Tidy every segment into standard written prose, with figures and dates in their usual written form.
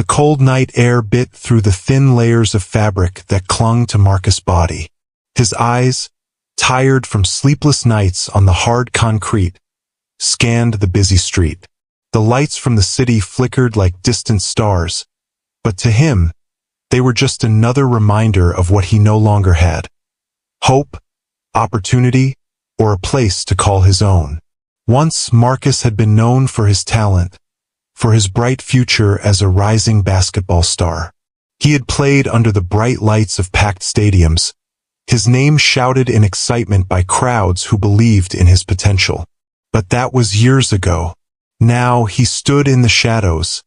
cold night air bit through the thin layers of fabric that clung to Marcus' body. His eyes, tired from sleepless nights on the hard concrete, scanned the busy street. The lights from the city flickered like distant stars, but to him, they were just another reminder of what he no longer had. Hope, opportunity, or a place to call his own. Once Marcus had been known for his talent, for his bright future as a rising basketball star. He had played under the bright lights of packed stadiums, his name shouted in excitement by crowds who believed in his potential. But that was years ago. Now he stood in the shadows,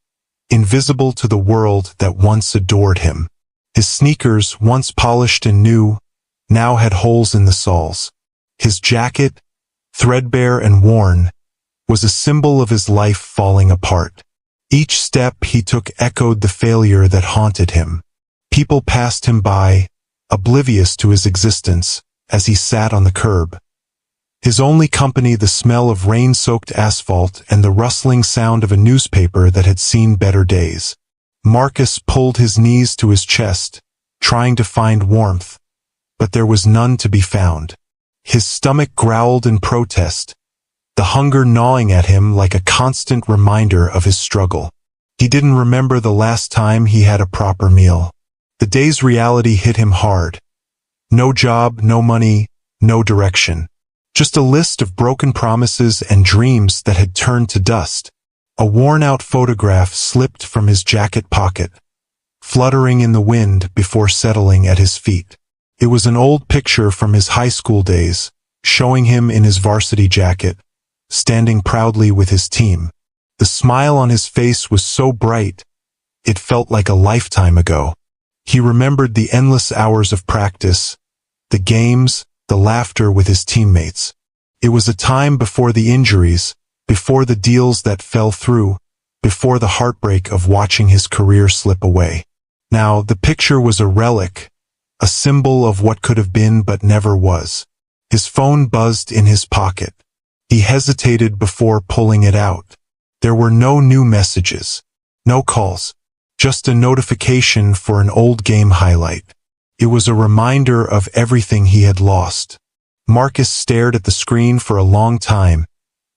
invisible to the world that once adored him. His sneakers, once polished and new, now had holes in the soles. His jacket, threadbare and worn, was a symbol of his life falling apart. Each step he took echoed the failure that haunted him. People passed him by, oblivious to his existence, as he sat on the curb. His only company the smell of rain-soaked asphalt and the rustling sound of a newspaper that had seen better days. Marcus pulled his knees to his chest, trying to find warmth, but there was none to be found. His stomach growled in protest, the hunger gnawing at him like a constant reminder of his struggle. He didn't remember the last time he had a proper meal. The day's reality hit him hard. No job, no money, no direction. Just a list of broken promises and dreams that had turned to dust. A worn-out photograph slipped from his jacket pocket, fluttering in the wind before settling at his feet. It was an old picture from his high school days, showing him in his varsity jacket, standing proudly with his team. The smile on his face was so bright, it felt like a lifetime ago. He remembered the endless hours of practice, the games, the laughter with his teammates. It was a time before the injuries, before the deals that fell through, before the heartbreak of watching his career slip away. Now, the picture was a relic, a symbol of what could have been but never was. His phone buzzed in his pocket. He hesitated before pulling it out. There were no new messages, no calls, just a notification for an old game highlight. It was a reminder of everything he had lost. Marcus stared at the screen for a long time,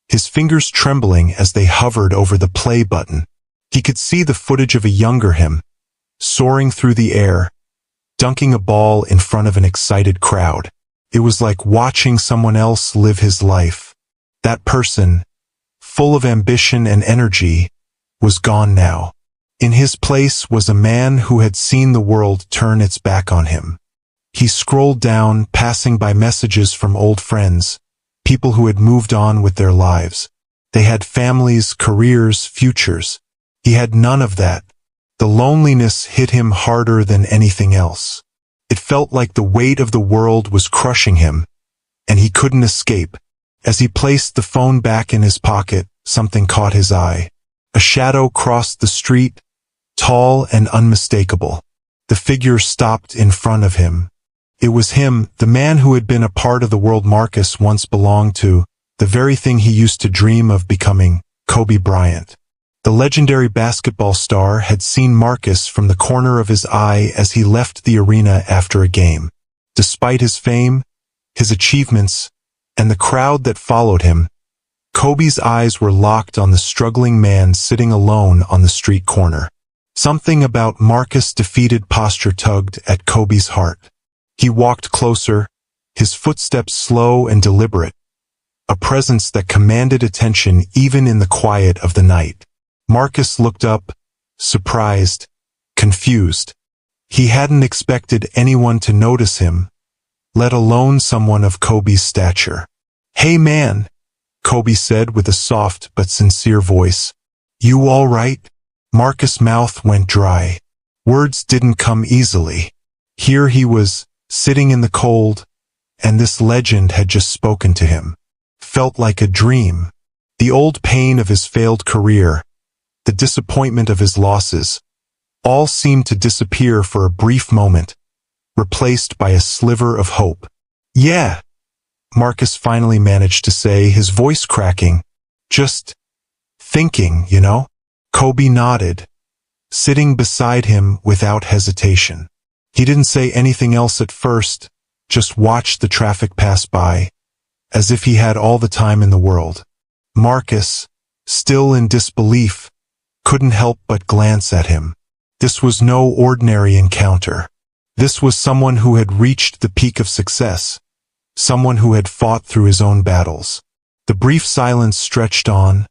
his fingers trembling as they hovered over the play button. He could see the footage of a younger him, soaring through the air, dunking a ball in front of an excited crowd. It was like watching someone else live his life. That person, full of ambition and energy, was gone now. In his place was a man who had seen the world turn its back on him. He scrolled down, passing by messages from old friends, people who had moved on with their lives. They had families, careers, futures. He had none of that. The loneliness hit him harder than anything else. It felt like the weight of the world was crushing him, and he couldn't escape. As he placed the phone back in his pocket, something caught his eye. A shadow crossed the street, tall and unmistakable. The figure stopped in front of him. It was him, the man who had been a part of the world Marcus once belonged to, the very thing he used to dream of becoming, Kobe Bryant. The legendary basketball star had seen Marcus from the corner of his eye as he left the arena after a game. Despite his fame, his achievements, and the crowd that followed him, Kobe's eyes were locked on the struggling man sitting alone on the street corner. Something about Marcus' defeated posture tugged at Kobe's heart. He walked closer, his footsteps slow and deliberate, a presence that commanded attention even in the quiet of the night. Marcus looked up, surprised, confused. He hadn't expected anyone to notice him, let alone someone of Kobe's stature. "Hey man," Kobe said with a soft but sincere voice. "You all right?" Marcus' mouth went dry. Words didn't come easily. Here he was, sitting in the cold, and this legend had just spoken to him. Felt like a dream. The old pain of his failed career, the disappointment of his losses, all seemed to disappear for a brief moment, replaced by a sliver of hope. "Yeah," Marcus finally managed to say, his voice cracking. "Just thinking, you know?" Kobe nodded. sitting beside him without hesitation. He didn't say anything else at first, just watched the traffic pass by, as if he had all the time in the world. Marcus, still in disbelief, couldn't help but glance at him. This was no ordinary encounter. This was someone who had reached the peak of success, someone who had fought through his own battles. The brief silence stretched on,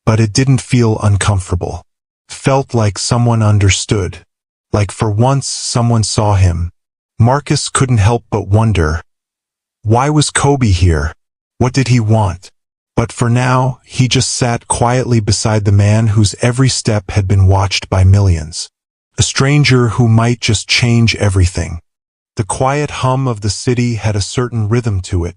but it didn't feel uncomfortable. Felt like someone understood, like for once someone saw him. Marcus couldn't help but wonder, why was Kobe here? What did he want? But for now, he just sat quietly beside the man whose every step had been watched by millions. A stranger who might just change everything. The quiet hum of the city had a certain rhythm to it,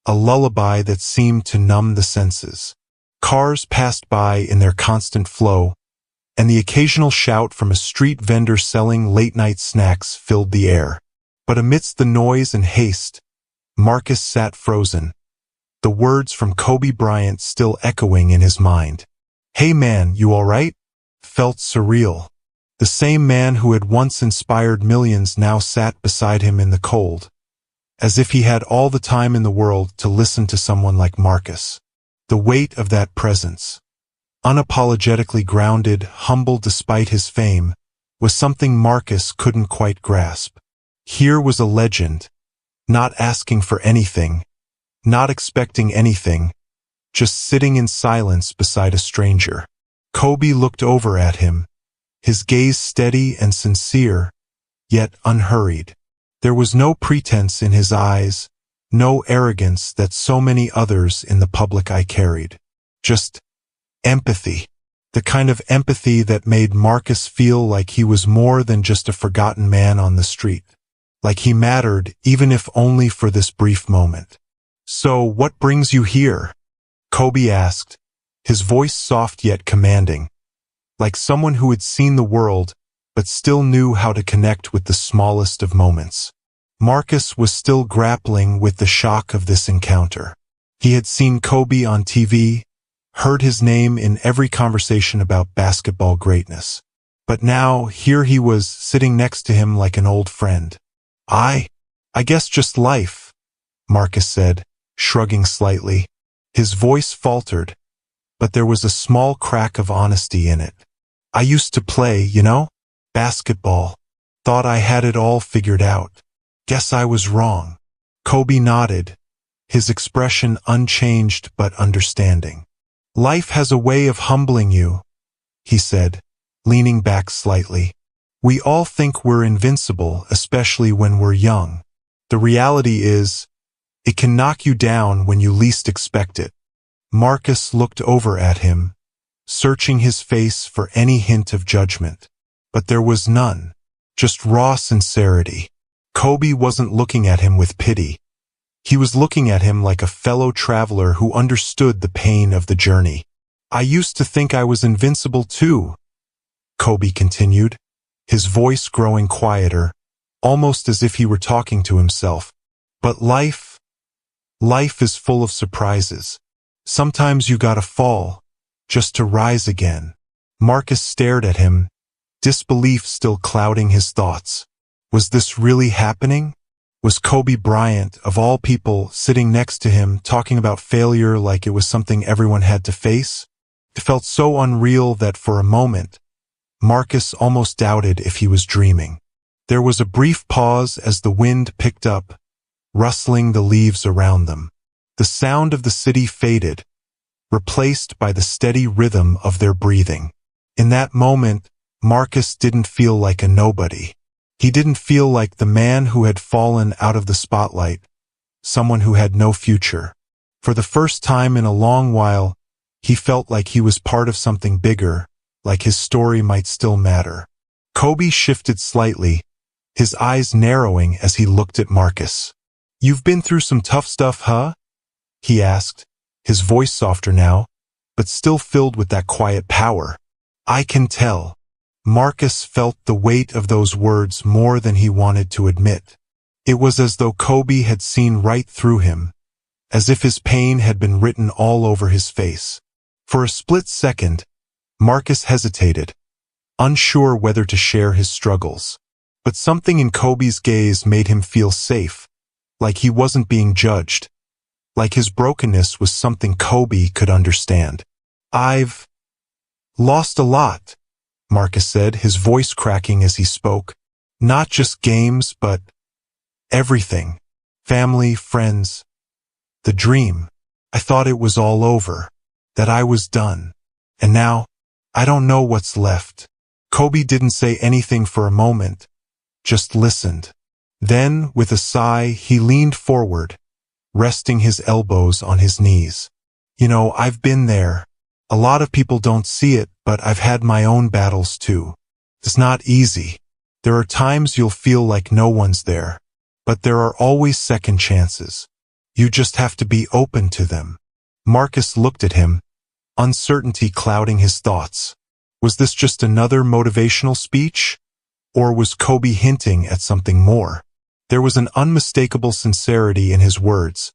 a lullaby that seemed to numb the senses. Cars passed by in their constant flow, and the occasional shout from a street vendor selling late-night snacks filled the air. But amidst the noise and haste, Marcus sat frozen, the words from Kobe Bryant still echoing in his mind. "Hey man, you alright?" Felt surreal. The same man who had once inspired millions now sat beside him in the cold, as if he had all the time in the world to listen to someone like Marcus. The weight of that presence, unapologetically grounded, humble despite his fame, was something Marcus couldn't quite grasp. Here was a legend, not asking for anything, not expecting anything, just sitting in silence beside a stranger. Kobe looked over at him, his gaze steady and sincere, yet unhurried. There was no pretense in his eyes, no arrogance that so many others in the public eye carried. Just empathy. The kind of empathy that made Marcus feel like he was more than just a forgotten man on the street. Like he mattered, even if only for this brief moment. "So, what brings you here?" Kobe asked, his voice soft yet commanding, like someone who had seen the world but still knew how to connect with the smallest of moments. Marcus was still grappling with the shock of this encounter. He had seen Kobe on TV, heard his name in every conversation about basketball greatness. But now, here he was, sitting next to him like an old friend. I guess just life," Marcus said, shrugging slightly. His voice faltered, but there was a small crack of honesty in it. "I used to play, basketball. Thought I had it all figured out. Guess I was wrong." Kobe nodded, his expression unchanged but understanding. "Life has a way of humbling you," he said, leaning back slightly. "We all think we're invincible, especially when we're young. The reality is, it can knock you down when you least expect it." Marcus looked over at him, searching his face for any hint of judgment. But there was none, just raw sincerity. Kobe wasn't looking at him with pity. He was looking at him like a fellow traveler who understood the pain of the journey. "I used to think I was invincible too," Kobe continued, his voice growing quieter, almost as if he were talking to himself. "But life is full of surprises. Sometimes you gotta fall, just to rise again." Marcus stared at him, disbelief still clouding his thoughts. Was this really happening? Was Kobe Bryant, of all people, sitting next to him, talking about failure like it was something everyone had to face? It felt so unreal that for a moment, Marcus almost doubted if he was dreaming. There was a brief pause as the wind picked up, rustling the leaves around them. The sound of the city faded, replaced by the steady rhythm of their breathing. In that moment, Marcus didn't feel like a nobody. He didn't feel like the man who had fallen out of the spotlight, someone who had no future. For the first time in a long while, he felt like he was part of something bigger, like his story might still matter. Kobe shifted slightly, his eyes narrowing as he looked at Marcus. "You've been through some tough stuff, huh?" he asked, his voice softer now, but still filled with that quiet power. "I can tell." Marcus felt the weight of those words more than he wanted to admit. It was as though Kobe had seen right through him, as if his pain had been written all over his face. For a split second, Marcus hesitated, unsure whether to share his struggles. But something in Kobe's gaze made him feel safe, like he wasn't being judged, like his brokenness was something Kobe could understand. "I've lost a lot," Marcus said, his voice cracking as he spoke. "Not just games, but everything. Family, friends, the dream. I thought it was all over, that I was done. And now, I don't know what's left." Kobe didn't say anything for a moment, just listened. Then, with a sigh, he leaned forward, resting his elbows on his knees. "You know, I've been there. A lot of people don't see it, but I've had my own battles too. It's not easy. There are times you'll feel like no one's there, but there are always second chances. You just have to be open to them." Marcus looked at him, uncertainty clouding his thoughts. Was this just another motivational speech? Or was Kobe hinting at something more? There was an unmistakable sincerity in his words,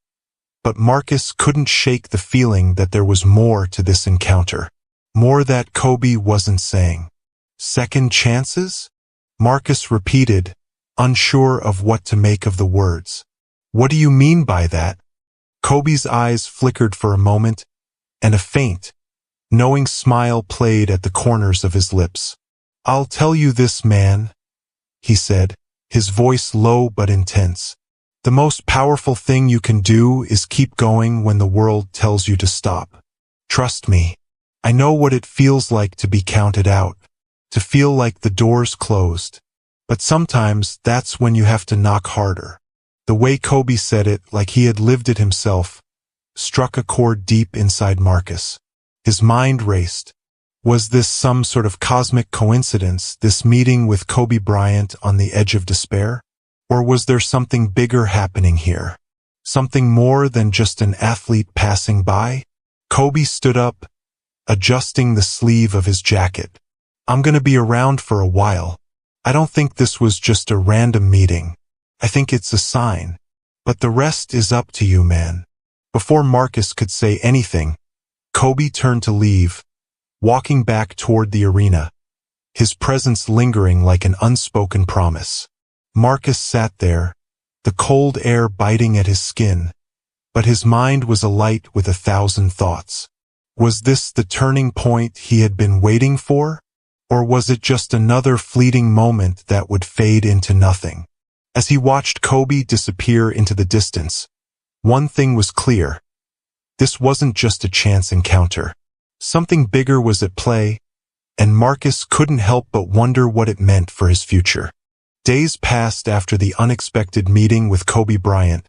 but Marcus couldn't shake the feeling that there was more to this encounter. More that Kobe wasn't saying. "Second chances?" Marcus repeated, unsure of what to make of the words. "What do you mean by that?" Kobe's eyes flickered for a moment, and a faint, knowing smile played at the corners of his lips. "I'll tell you this, man," he said, his voice low but intense. "The most powerful thing you can do is keep going when the world tells you to stop. Trust me. I know what it feels like to be counted out, to feel like the door's closed. But sometimes that's when you have to knock harder." The way Kobe said it, like he had lived it himself, struck a chord deep inside Marcus. His mind raced. Was this some sort of cosmic coincidence, this meeting with Kobe Bryant on the edge of despair? Or was there something bigger happening here? Something more than just an athlete passing by? Kobe stood up, adjusting the sleeve of his jacket. "I'm gonna be around for a while. I don't think this was just a random meeting. I think it's a sign. But the rest is up to you, man." Before Marcus could say anything, Kobe turned to leave, walking back toward the arena, his presence lingering like an unspoken promise. Marcus sat there, the cold air biting at his skin, but his mind was alight with 1,000 thoughts. Was this the turning point he had been waiting for? Or was it just another fleeting moment that would fade into nothing? As he watched Kobe disappear into the distance, one thing was clear. This wasn't just a chance encounter. Something bigger was at play, and Marcus couldn't help but wonder what it meant for his future. Days passed after the unexpected meeting with Kobe Bryant,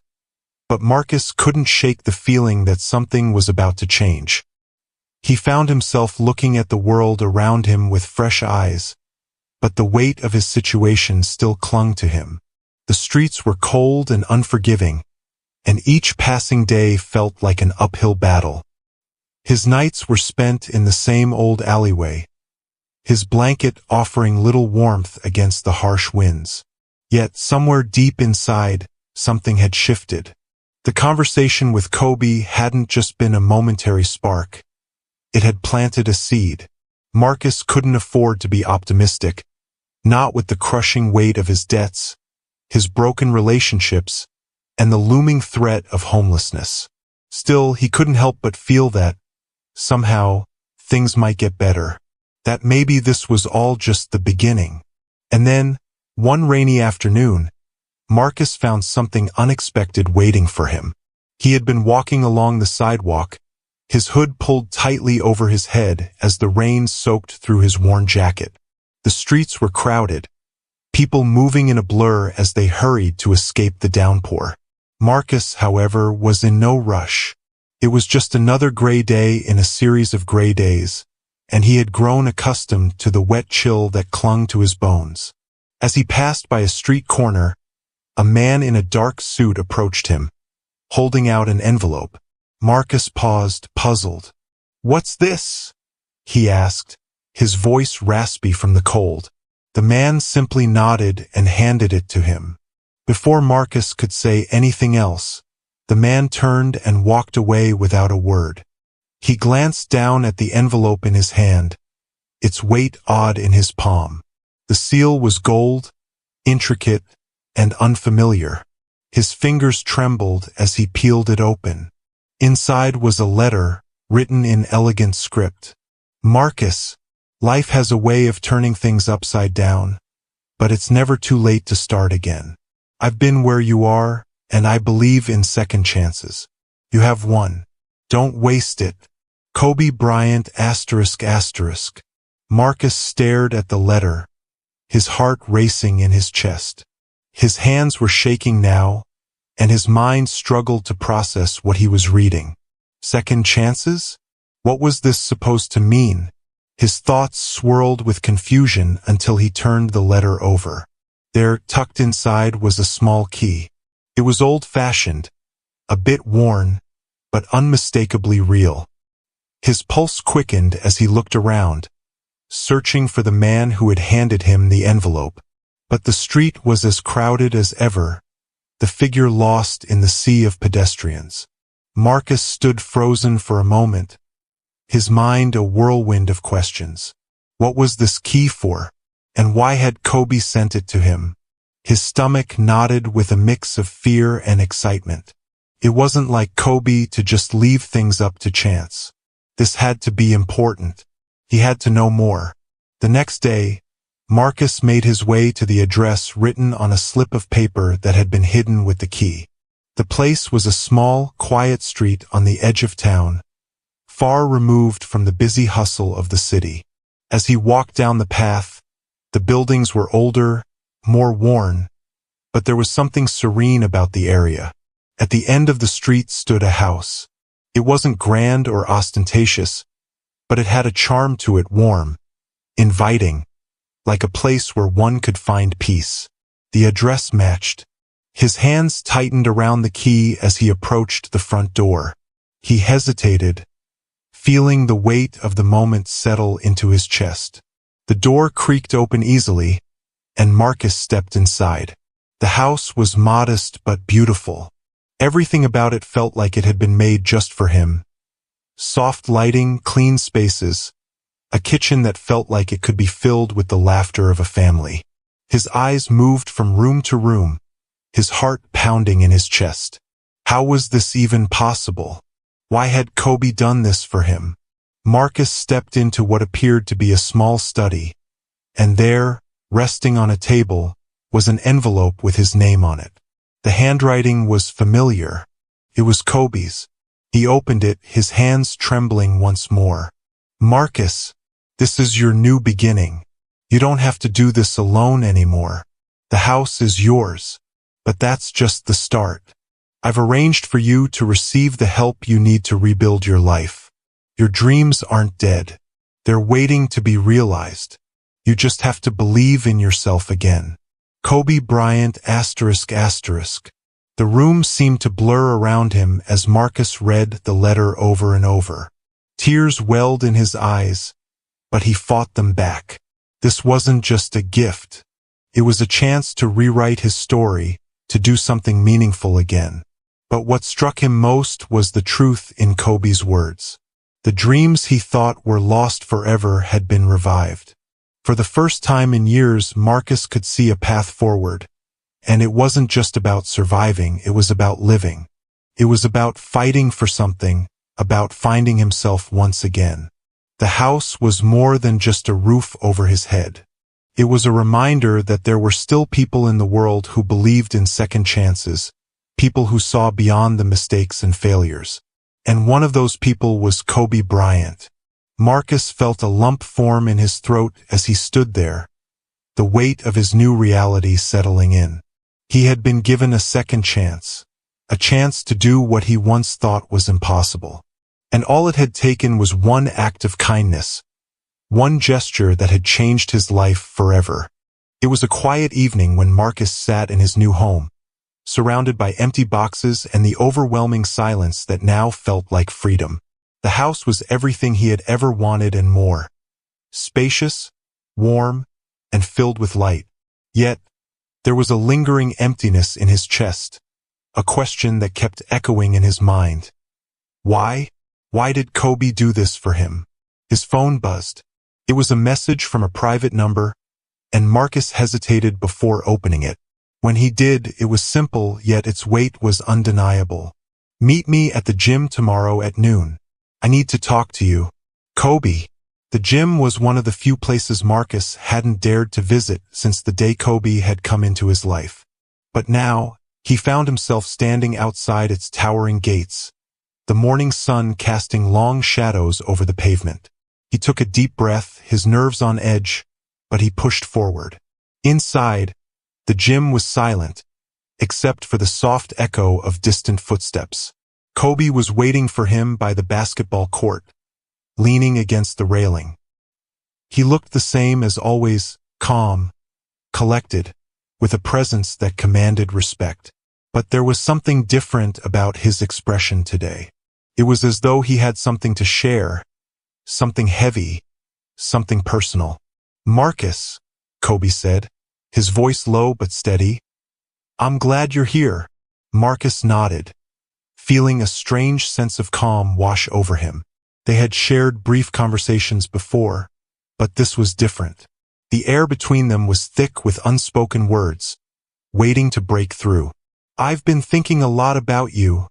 but Marcus couldn't shake the feeling that something was about to change. He found himself looking at the world around him with fresh eyes, but the weight of his situation still clung to him. The streets were cold and unforgiving, and each passing day felt like an uphill battle. His nights were spent in the same old alleyway, his blanket offering little warmth against the harsh winds. Yet somewhere deep inside, something had shifted. The conversation with Kobe hadn't just been a momentary spark. It had planted a seed. Marcus couldn't afford to be optimistic, not with the crushing weight of his debts, his broken relationships, and the looming threat of homelessness. Still, he couldn't help but feel that, somehow, things might get better. That maybe this was all just the beginning. And then, one rainy afternoon, Marcus found something unexpected waiting for him. He had been walking along the sidewalk, his hood pulled tightly over his head as the rain soaked through his worn jacket. The streets were crowded, people moving in a blur as they hurried to escape the downpour. Marcus, however, was in no rush. It was just another gray day in a series of gray days, and he had grown accustomed to the wet chill that clung to his bones. As he passed by a street corner, a man in a dark suit approached him, holding out an envelope. Marcus paused, puzzled. "What's this?" he asked, his voice raspy from the cold. The man simply nodded and handed it to him. Before Marcus could say anything else, the man turned and walked away without a word. He glanced down at the envelope in his hand, its weight awed in his palm. The seal was gold, intricate, and unfamiliar. His fingers trembled as he peeled it open. Inside was a letter, written in elegant script. Marcus, life has a way of turning things upside down, but it's never too late to start again. I've been where you are, and I believe in second chances. You have one. Don't waste it. Kobe Bryant ***. Marcus stared at the letter, his heart racing in his chest. His hands were shaking now, and his mind struggled to process what he was reading. Second chances? What was this supposed to mean? His thoughts swirled with confusion until he turned the letter over. There, tucked inside, was a small key. It was old-fashioned, a bit worn, but unmistakably real. His pulse quickened as he looked around, searching for the man who had handed him the envelope. But the street was as crowded as ever, the figure lost in the sea of pedestrians. Marcus stood frozen for a moment, his mind a whirlwind of questions. What was this key for? And why had Kobe sent it to him? His stomach knotted with a mix of fear and excitement. It wasn't like Kobe to just leave things up to chance. This had to be important. He had to know more. The next day, Marcus made his way to the address written on a slip of paper that had been hidden with the key. The place was a small, quiet street on the edge of town, far removed from the busy hustle of the city. As he walked down the path, the buildings were older, more worn, but there was something serene about the area. At the end of the street stood a house. It wasn't grand or ostentatious, but it had a charm to it, warm, inviting, like a place where one could find peace. The address matched. His hands tightened around the key as he approached the front door. He hesitated, feeling the weight of the moment settle into his chest. The door creaked open easily, and Marcus stepped inside. The house was modest but beautiful. Everything about it felt like it had been made just for him. Soft lighting, clean spaces, a kitchen that felt like it could be filled with the laughter of a family. His eyes moved from room to room, his heart pounding in his chest. How was this even possible? Why had Kobe done this for him? Marcus stepped into what appeared to be a small study, and there, resting on a table, was an envelope with his name on it. The handwriting was familiar. It was Kobe's. He opened it, his hands trembling once more. Marcus, this is your new beginning. You don't have to do this alone anymore. The house is yours. But that's just the start. I've arranged for you to receive the help you need to rebuild your life. Your dreams aren't dead. They're waiting to be realized. You just have to believe in yourself again. Kobe Bryant ***. The room seemed to blur around him as Marcus read the letter over and over. Tears welled in his eyes, but he fought them back. This wasn't just a gift. It was a chance to rewrite his story, to do something meaningful again. But what struck him most was the truth in Kobe's words. The dreams he thought were lost forever had been revived. For the first time in years, Marcus could see a path forward. And it wasn't just about surviving, it was about living. It was about fighting for something, about finding himself once again. The house was more than just a roof over his head. It was a reminder that there were still people in the world who believed in second chances, people who saw beyond the mistakes and failures. And one of those people was Kobe Bryant. Marcus felt a lump form in his throat as he stood there, the weight of his new reality settling in. He had been given a second chance, a chance to do what he once thought was impossible. And all it had taken was one act of kindness, one gesture that had changed his life forever. It was a quiet evening when Marcus sat in his new home, surrounded by empty boxes and the overwhelming silence that now felt like freedom. The house was everything he had ever wanted and more. Spacious, warm, and filled with light. Yet, there was a lingering emptiness in his chest, a question that kept echoing in his mind. Why? Why did Kobe do this for him? His phone buzzed. It was a message from a private number, and Marcus hesitated before opening it. When he did, it was simple, yet its weight was undeniable. "Meet me at the gym tomorrow at noon. I need to talk to you. Kobe." The gym was one of the few places Marcus hadn't dared to visit since the day Kobe had come into his life. But now, he found himself standing outside its towering gates, the morning sun casting long shadows over the pavement. He took a deep breath, his nerves on edge, but he pushed forward. Inside, the gym was silent, except for the soft echo of distant footsteps. Kobe was waiting for him by the basketball court, leaning against the railing. He looked the same as always, calm, collected, with a presence that commanded respect. But there was something different about his expression today. It was as though he had something to share, something heavy, something personal. "Marcus," Kobe said, his voice low but steady. "I'm glad you're here." Marcus nodded, feeling a strange sense of calm wash over him. They had shared brief conversations before, but this was different. The air between them was thick with unspoken words, waiting to break through. "I've been thinking a lot about you,"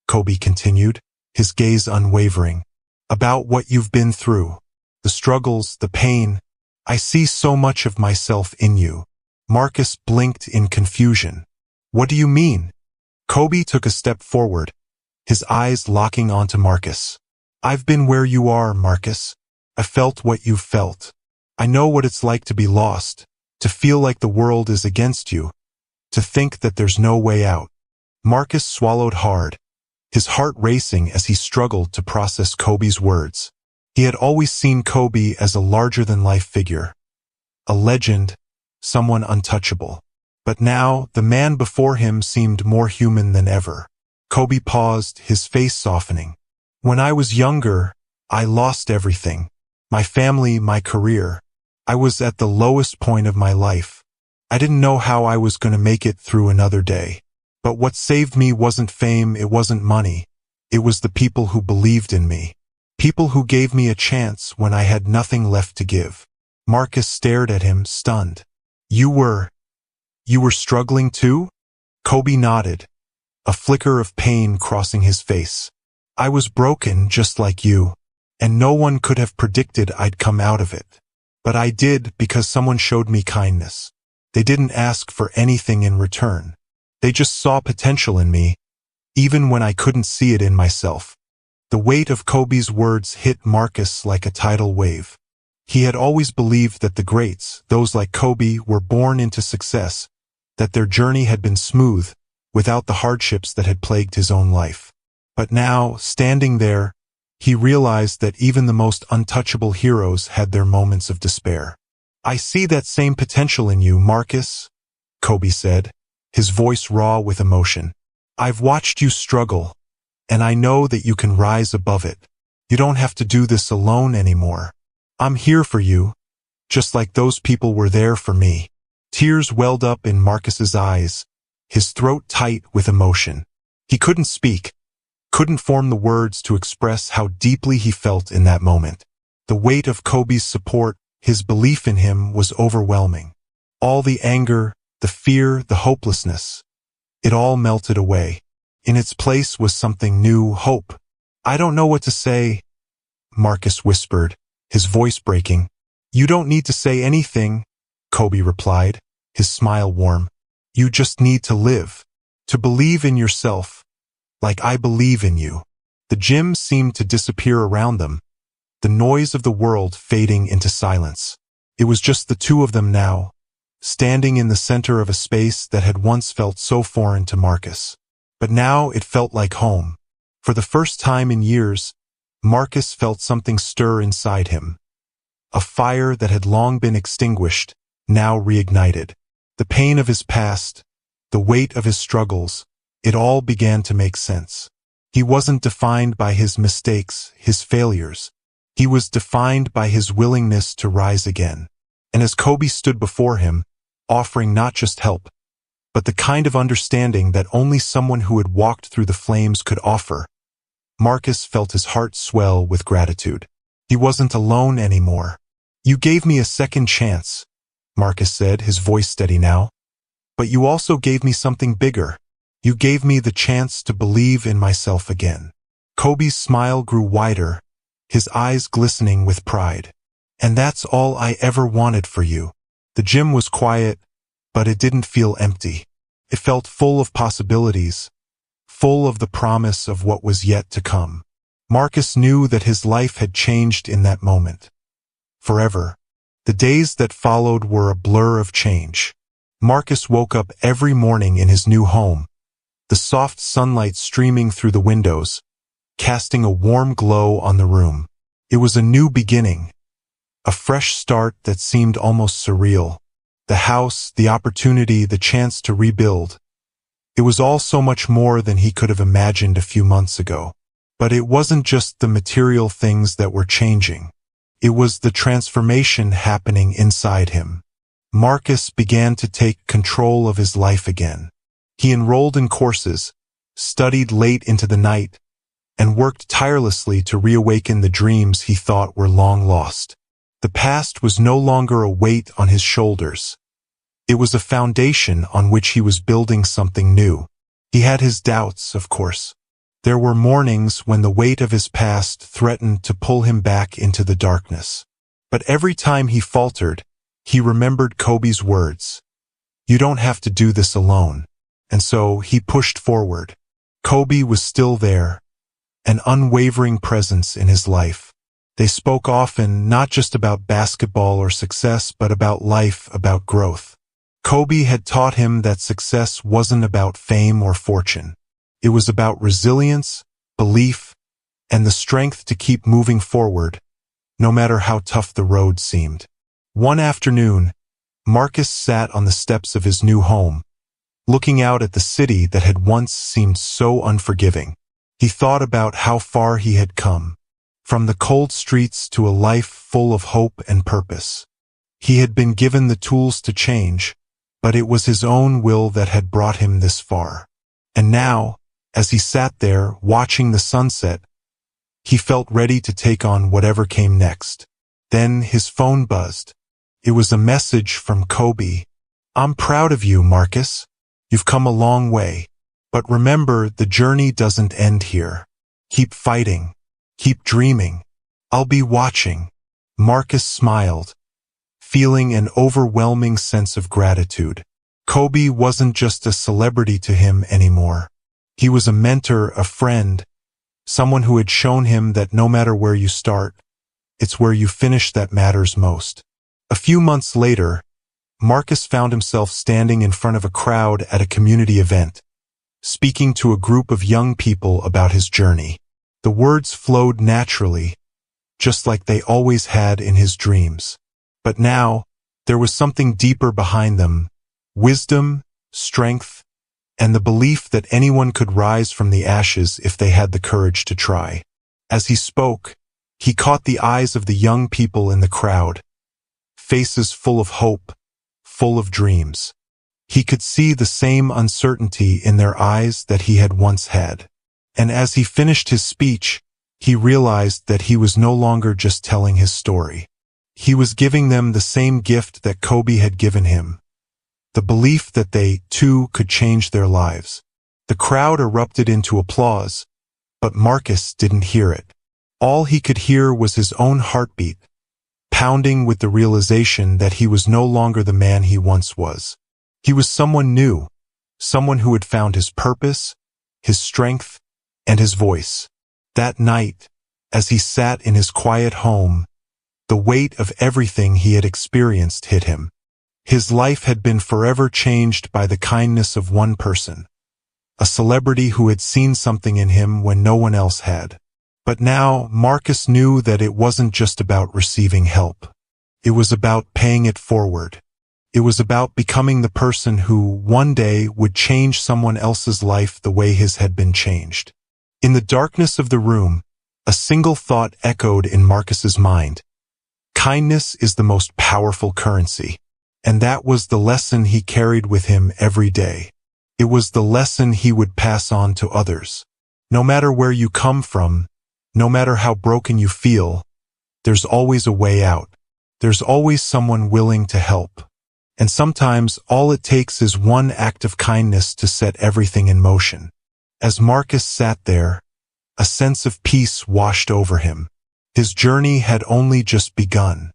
Kobe continued, his gaze unwavering. "About what you've been through. The struggles, the pain. I see so much of myself in you." Marcus blinked in confusion. "What do you mean?" Kobe took a step forward, his eyes locking onto Marcus. "I've been where you are, Marcus. I felt what you've felt. I know what it's like to be lost, to feel like the world is against you, to think that there's no way out." Marcus swallowed hard, his heart racing as he struggled to process Kobe's words. He had always seen Kobe as a larger-than-life figure, a legend, someone untouchable. But now, the man before him seemed more human than ever. Kobe paused, his face softening. "When I was younger, I lost everything. My family, my career. I was at the lowest point of my life. I didn't know how I was going to make it through another day. But what saved me wasn't fame, it wasn't money. It was the people who believed in me. People who gave me a chance when I had nothing left to give." Marcus stared at him, stunned. You were struggling too?" Kobe nodded, a flicker of pain crossing his face. "I was broken just like you, and no one could have predicted I'd come out of it. But I did because someone showed me kindness. They didn't ask for anything in return. They just saw potential in me, even when I couldn't see it in myself." The weight of Kobe's words hit Marcus like a tidal wave. He had always believed that the greats, those like Kobe, were born into success, that their journey had been smooth, without the hardships that had plagued his own life. But now, standing there, he realized that even the most untouchable heroes had their moments of despair. "I see that same potential in you, Marcus," Kobe said, his voice raw with emotion. "I've watched you struggle, and I know that you can rise above it. You don't have to do this alone anymore. I'm here for you, just like those people were there for me." Tears welled up in Marcus's eyes, his throat tight with emotion. He couldn't speak, couldn't form the words to express how deeply he felt in that moment. The weight of Kobe's support, his belief in him, was overwhelming. All the anger, the fear, the hopelessness, it all melted away. In its place was something new, hope. "I don't know what to say," Marcus whispered, his voice breaking. "You don't need to say anything," Kobe replied, his smile warm. "You just need to live, to believe in yourself, like I believe in you." The gym seemed to disappear around them, the noise of the world fading into silence. It was just the two of them now, standing in the center of a space that had once felt so foreign to Marcus. But now it felt like home. For the first time in years, Marcus felt something stir inside him. A fire that had long been extinguished, now reignited. The pain of his past, the weight of his struggles, it all began to make sense. He wasn't defined by his mistakes, his failures. He was defined by his willingness to rise again. And as Kobe stood before him, offering not just help, but the kind of understanding that only someone who had walked through the flames could offer, Marcus felt his heart swell with gratitude. He wasn't alone anymore. You gave me a second chance, Marcus said, his voice steady now. But you also gave me something bigger. You gave me the chance to believe in myself again. Kobe's smile grew wider, his eyes glistening with pride. And that's all I ever wanted for you. The gym was quiet, but it didn't feel empty. It felt full of possibilities, full of the promise of what was yet to come. Marcus knew that his life had changed in that moment. Forever. The days that followed were a blur of change. Marcus woke up every morning in his new home, the soft sunlight streaming through the windows, casting a warm glow on the room. It was a new beginning, a fresh start that seemed almost surreal. The house, the opportunity, the chance to rebuild. It was all so much more than he could have imagined a few months ago. But it wasn't just the material things that were changing. It was the transformation happening inside him. Marcus began to take control of his life again. He enrolled in courses, studied late into the night, and worked tirelessly to reawaken the dreams he thought were long lost. The past was no longer a weight on his shoulders. It was a foundation on which he was building something new. He had his doubts, of course. There were mornings when the weight of his past threatened to pull him back into the darkness. But every time he faltered, he remembered Kobe's words. You don't have to do this alone. And so he pushed forward. Kobe was still there, an unwavering presence in his life. They spoke often, not just about basketball or success, but about life, about growth. Kobe had taught him that success wasn't about fame or fortune. It was about resilience, belief, and the strength to keep moving forward, no matter how tough the road seemed. One afternoon, Marcus sat on the steps of his new home, looking out at the city that had once seemed so unforgiving. He thought about how far he had come, from the cold streets to a life full of hope and purpose. He had been given the tools to change, but it was his own will that had brought him this far. And now, as he sat there watching the sunset, he felt ready to take on whatever came next. Then his phone buzzed. It was a message from Kobe. I'm proud of you, Marcus. You've come a long way. But remember, the journey doesn't end here. Keep fighting. Keep dreaming. I'll be watching. Marcus smiled, feeling an overwhelming sense of gratitude. Kobe wasn't just a celebrity to him anymore. He was a mentor, a friend, someone who had shown him that no matter where you start, it's where you finish that matters most. A few months later, Marcus found himself standing in front of a crowd at a community event, speaking to a group of young people about his journey. The words flowed naturally, just like they always had in his dreams. But now, there was something deeper behind them: wisdom, strength, and the belief that anyone could rise from the ashes if they had the courage to try. As he spoke, he caught the eyes of the young people in the crowd, faces full of hope, full of dreams. He could see the same uncertainty in their eyes that he had once had. And as he finished his speech, he realized that he was no longer just telling his story. He was giving them the same gift that Kobe had given him, the belief that they, too, could change their lives. The crowd erupted into applause, but Marcus didn't hear it. All he could hear was his own heartbeat, pounding with the realization that he was no longer the man he once was. He was someone new, someone who had found his purpose, his strength, and his voice. That night, as he sat in his quiet home, the weight of everything he had experienced hit him. His life had been forever changed by the kindness of one person, a celebrity who had seen something in him when no one else had. But now, Marcus knew that it wasn't just about receiving help. It was about paying it forward. It was about becoming the person who, one day, would change someone else's life the way his had been changed. In the darkness of the room, a single thought echoed in Marcus's mind. Kindness is the most powerful currency. And that was the lesson he carried with him every day. It was the lesson he would pass on to others. No matter where you come from, no matter how broken you feel, there's always a way out. There's always someone willing to help. And sometimes all it takes is one act of kindness to set everything in motion. As Marcus sat there, a sense of peace washed over him. His journey had only just begun.